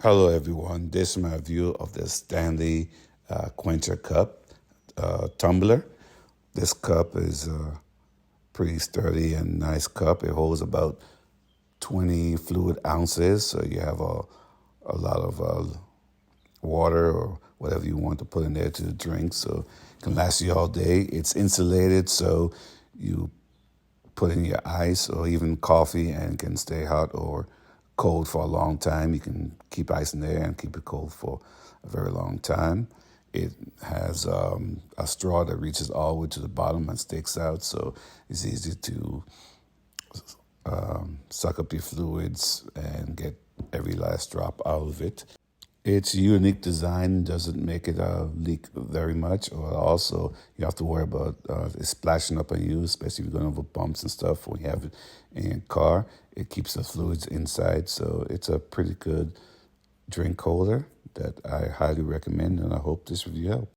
Hello everyone, this is my review of the Stanley Quencher cup tumbler. This cup is a pretty sturdy and nice cup. It holds about 20 fluid ounces, so you have a lot of water or whatever you want to put in there to drink, so it can last you all day. It's insulated, so you put in your ice or even coffee and it can stay hot or cold for a long time. You can keep ice in there and keep it cold for a very long time. It has a straw that reaches all the way to the bottom and sticks out, so it's easy to suck up your fluids and get every last drop out of it. Its unique design doesn't make it leak very much, or also you have to worry about it splashing up on you, especially if you're going over bumps and stuff. When you have it in your car, it keeps the fluids inside, so it's a pretty good drink holder that I highly recommend, and I hope this review helped.